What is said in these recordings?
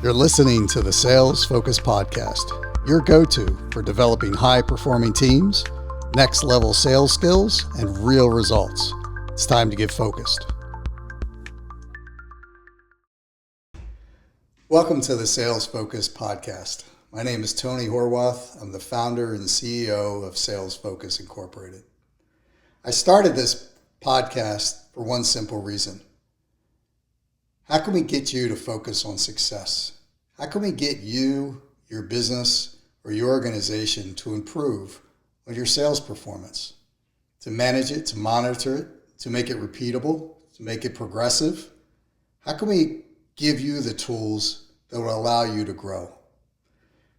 You're listening to the Sales Focus Podcast, your go-to for developing high-performing teams, next-level sales skills, and real results. It's time to get focused. Welcome to the Sales Focus Podcast. My name is Tony Horwath. I'm the founder and CEO of Sales Focus Incorporated. I started this podcast for one simple reason. How can we get you to focus on success? How can we get you, your business, or your organization to improve on your sales performance? To manage it, to monitor it, to make it repeatable, to make it progressive? How can we give you the tools that will allow you to grow?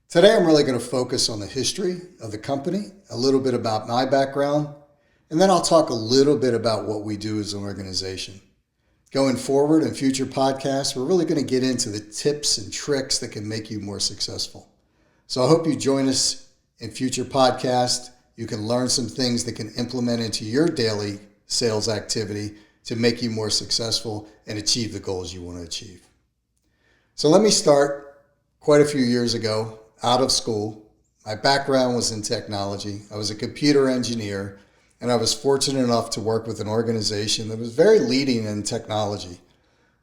Today, I'm really going to focus on the history of the company, a little bit about my background, and then I'll talk a little bit about what we do as an organization. Going forward in future podcasts, we're really going to get into the tips and tricks that can make you more successful. So I hope you join us in future podcasts. You can learn some things that can implement into your daily sales activity to make you more successful and achieve the goals you want to achieve. So let me start quite a few years ago, out of school. My background was in technology. I was a computer engineer. And I was fortunate enough to work with an organization that was very leading in technology.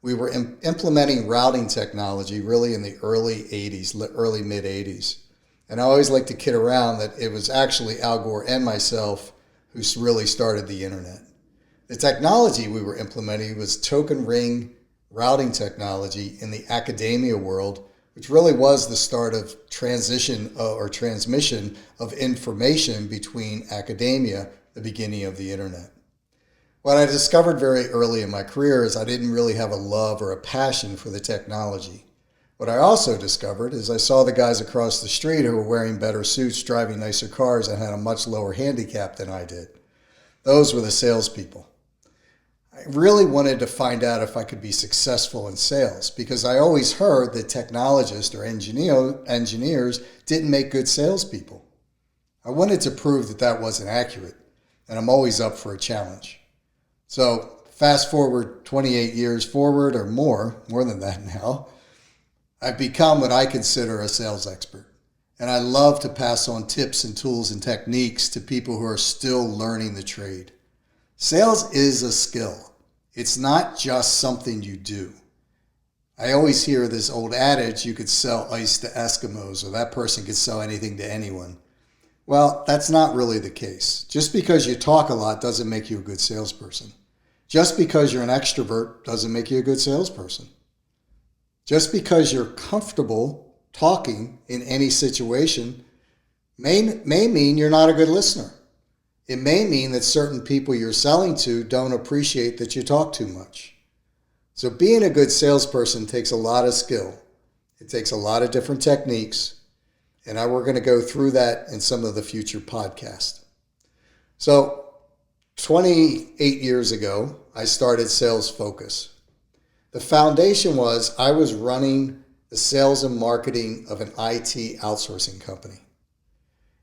We were implementing routing technology really in the early 80s, early mid 80s. And I always like to kid around that it was actually Al Gore and myself who really started the internet. The technology we were implementing was token ring routing technology in the academia world, which really was the start of transition or transmission of information between academia, the beginning of the internet. What I discovered very early in my career is I didn't really have a love or a passion for the technology. What I also discovered is I saw the guys across the street who were wearing better suits, driving nicer cars, and had a much lower handicap than I did. Those were the salespeople. I really wanted to find out if I could be successful in sales because I always heard that technologists or engineers didn't make good salespeople. I wanted to prove that that wasn't accurate. And I'm always up for a challenge. So fast forward 28 years forward or more than that now, I've become what I consider a sales expert. And I love to pass on tips and tools and techniques to people who are still learning the trade. Sales is a skill. It's not just something you do. I always hear this old adage, you could sell ice to Eskimos, or that person could sell anything to anyone. Well, that's not really the case. Just because you talk a lot doesn't make you a good salesperson. Just because you're an extrovert doesn't make you a good salesperson. Just because you're comfortable talking in any situation may mean you're not a good listener. It may mean that certain people you're selling to don't appreciate that you talk too much. So being a good salesperson takes a lot of skill. It takes a lot of different techniques. And we're going to go through that in some of the future podcasts. So 28 years ago, I started Sales Focus. The foundation was I was running the sales and marketing of an IT outsourcing company.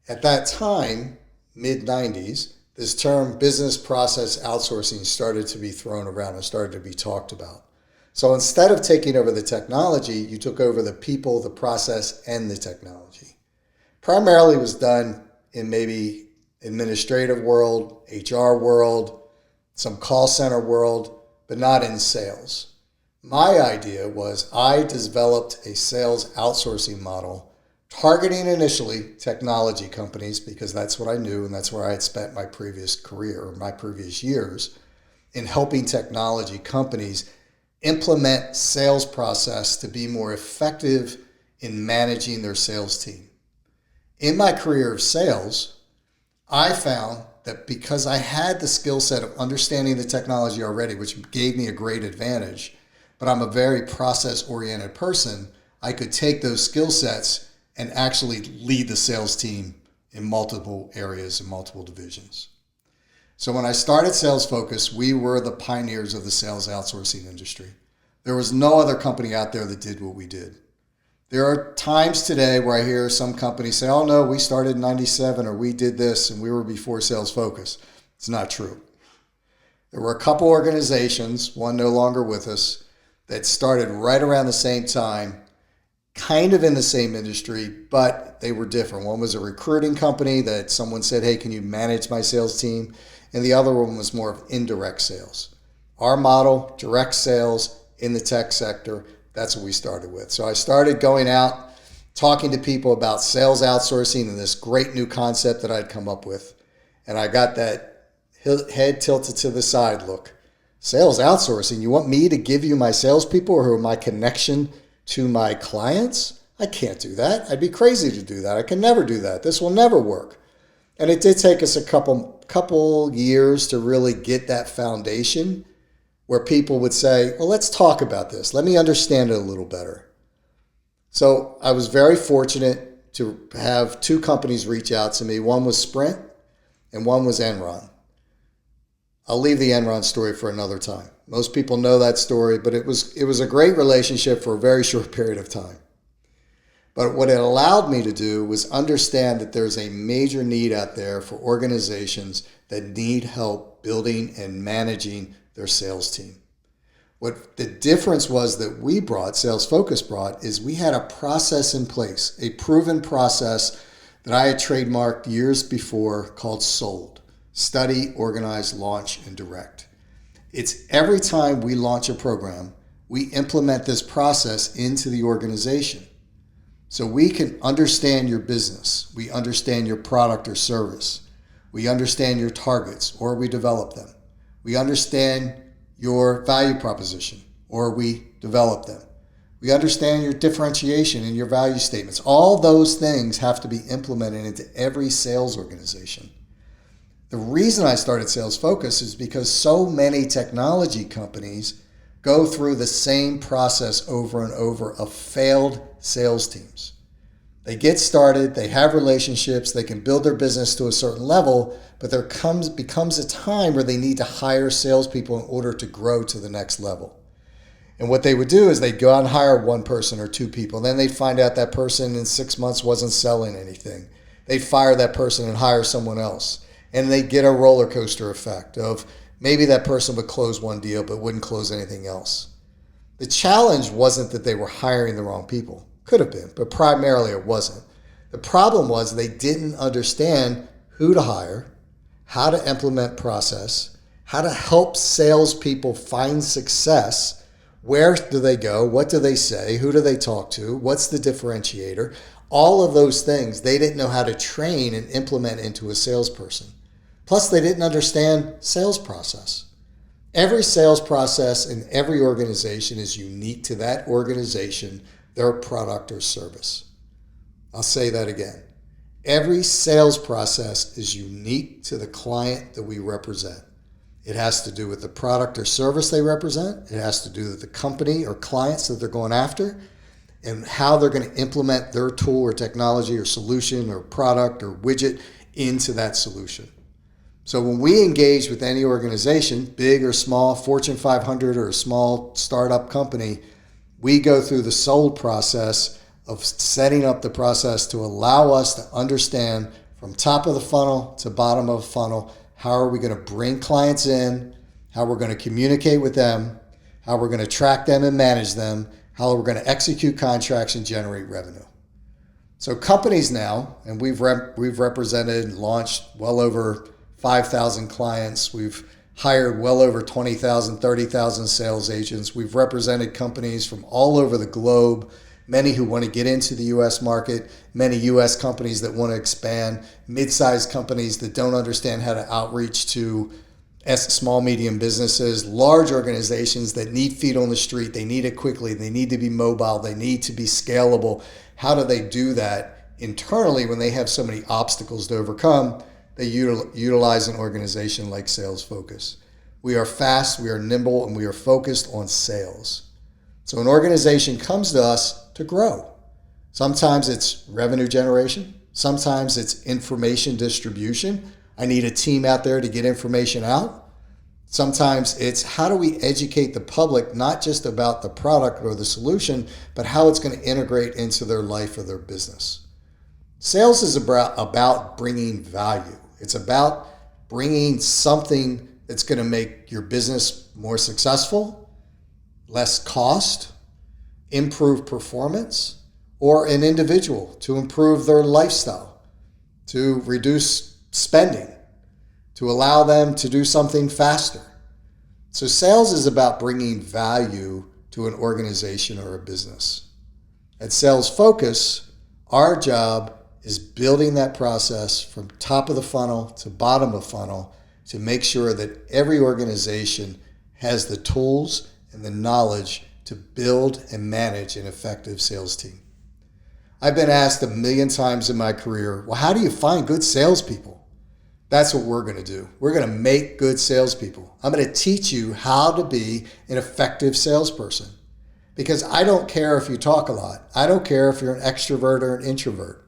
At that time, mid-90s, this term business process outsourcing started to be thrown around and started to be talked about. So instead of taking over the technology, you took over the people, the process, and the technology. Primarily was done in maybe administrative world, HR world, some call center world, but not in sales. My idea was I developed a sales outsourcing model targeting initially technology companies because that's what I knew and that's where I had spent my previous career or my previous years in helping technology companies implement sales process to be more effective in managing their sales team. In my career of sales, I found that because I had the skill set of understanding the technology already, which gave me a great advantage, but I'm a very process-oriented person, I could take those skill sets and actually lead the sales team in multiple areas and multiple divisions. So when I started Sales Focus, we were the pioneers of the sales outsourcing industry. There was no other company out there that did what we did. There are times today where I hear some companies say, oh no, we started in 97 or we did this and we were before Sales Focus. It's not true. There were a couple organizations, one no longer with us, that started right around the same time kind of in the same industry, but they were different. One was a recruiting company that someone said, hey, can you manage my sales team? And the other one was more of indirect sales. Our model, direct sales in the tech sector, that's what we started with. So I started going out, talking to people about sales outsourcing and this great new concept that I'd come up with. And I got that head tilted to the side look. Sales outsourcing, you want me to give you my salespeople or my connection to my clients? I can't do that. I'd be crazy to do that. I can never do that. This will never work. And it did take us a couple years to really get that foundation where people would say, well, let's talk about this. Let me understand it a little better. So I was very fortunate to have two companies reach out to me. One was Sprint and one was Enron. I'll leave the Enron story for another time. Most people know that story, but it was a great relationship for a very short period of time. But what it allowed me to do was understand that there's a major need out there for organizations that need help building and managing their sales team. What the difference was that we brought, Sales Focus brought, is we had a process in place, a proven process that I had trademarked years before called SOLD. Study, organize, launch, and direct. It's every time we launch a program, we implement this process into the organization. So we can understand your business. We understand your product or service. We understand your targets, or we develop them. We understand your value proposition, or we develop them. We understand your differentiation and your value statements. All those things have to be implemented into every sales organization. The reason I started Sales Focus is because so many technology companies go through the same process over and over of failed sales teams. They get started, they have relationships, they can build their business to a certain level, but there becomes a time where they need to hire salespeople in order to grow to the next level. And what they would do is they'd go out and hire one person or two people. Then they'd find out that person in 6 months wasn't selling anything. They'd fire that person and hire someone else. And they get a roller coaster effect of maybe that person would close one deal but wouldn't close anything else. The challenge wasn't that they were hiring the wrong people. Could have been, but primarily it wasn't. The problem was they didn't understand who to hire, how to implement process, how to help salespeople find success. Where do they go? What do they say? Who do they talk to? What's the differentiator? All of those things they didn't know how to train and implement into a salesperson. Plus, they didn't understand sales process. Every sales process in every organization is unique to that organization, their product or service. I'll say that again. Every sales process is unique to the client that we represent. It has to do with the product or service they represent. It has to do with the company or clients that they're going after and how they're going to implement their tool or technology or solution or product or widget into that solution. So when we engage with any organization, big or small, Fortune 500 or a small startup company, we go through the SOLD process of setting up the process to allow us to understand from top of the funnel to bottom of the funnel, how are we going to bring clients in, how we're going to communicate with them, how we're going to track them and manage them, how we're going to execute contracts and generate revenue. So companies now, and we've represented and launched well over 5,000 clients. We've hired well over 20,000, 30,000 sales agents. We've represented companies from all over the globe, many who want to get into the U.S. market, many U.S. companies that want to expand, mid-sized companies that don't understand how to outreach to small, medium businesses, large organizations that need feet on the street. They need it quickly. They need to be mobile. They need to be scalable. How do they do that internally when they have so many obstacles to overcome? They utilize an organization like Sales Focus. We are fast, we are nimble, and we are focused on sales. So an organization comes to us to grow. Sometimes it's revenue generation. Sometimes it's information distribution. I need a team out there to get information out. Sometimes it's how do we educate the public, not just about the product or the solution, but how it's going to integrate into their life or their business. Sales is about bringing value. It's about bringing something that's going to make your business more successful, less cost, improve performance, or an individual to improve their lifestyle, to reduce spending, to allow them to do something faster. So sales is about bringing value to an organization or a business. At Sales Focus, our job is building that process from top of the funnel to bottom of funnel to make sure that every organization has the tools and the knowledge to build and manage an effective sales team. I've been asked 1,000,000 times in my career, well, how do you find good salespeople? That's what we're going to do. We're going to make good salespeople. I'm going to teach you how to be an effective salesperson. Because I don't care if you talk a lot. I don't care if you're an extrovert or an introvert.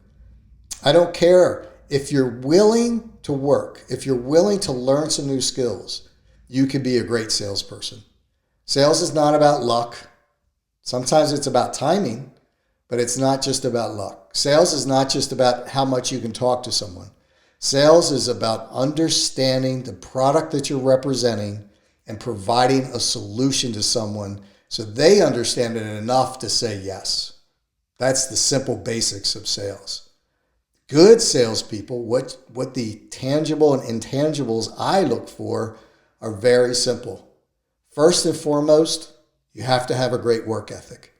I don't care if you're willing to work, if you're willing to learn some new skills, you can be a great salesperson. Sales is not about luck. Sometimes it's about timing, but it's not just about luck. Sales is not just about how much you can talk to someone. Sales is about understanding the product that you're representing and providing a solution to someone so they understand it enough to say yes. That's the simple basics of sales. Good salespeople, what the tangible and intangibles I look for are very simple. First and foremost, you have to have a great work ethic.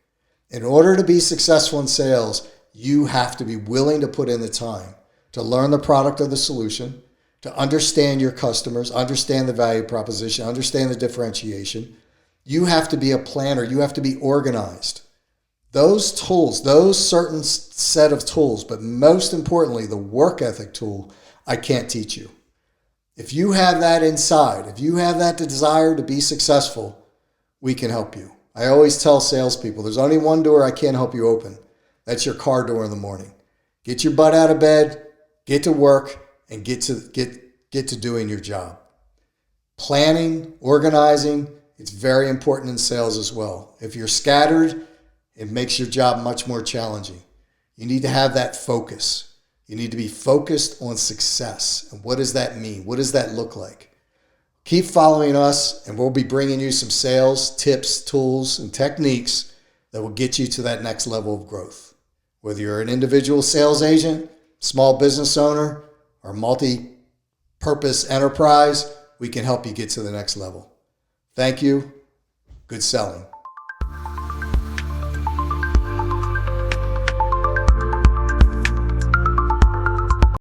In order to be successful in sales, you have to be willing to put in the time to learn the product or the solution, to understand your customers, understand the value proposition, understand the differentiation. You have to be a planner. You have to be organized. Those tools, those certain set of tools, but most importantly, the work ethic tool, I can't teach you. If you have that inside, if you have that desire to be successful, we can help you. I always tell salespeople, there's only one door I can't help you open. That's your car door in the morning. Get your butt out of bed, get to work, and get to doing your job. Planning, organizing, it's very important in sales as well. If you're scattered, it makes your job much more challenging. You need to have that focus. You need to be focused on success. And what does that mean? What does that look like? Keep following us, and we'll be bringing you some sales tips, tools, and techniques that will get you to that next level of growth. Whether you're an individual sales agent, small business owner, or multi-purpose enterprise, we can help you get to the next level. Thank you. Good selling.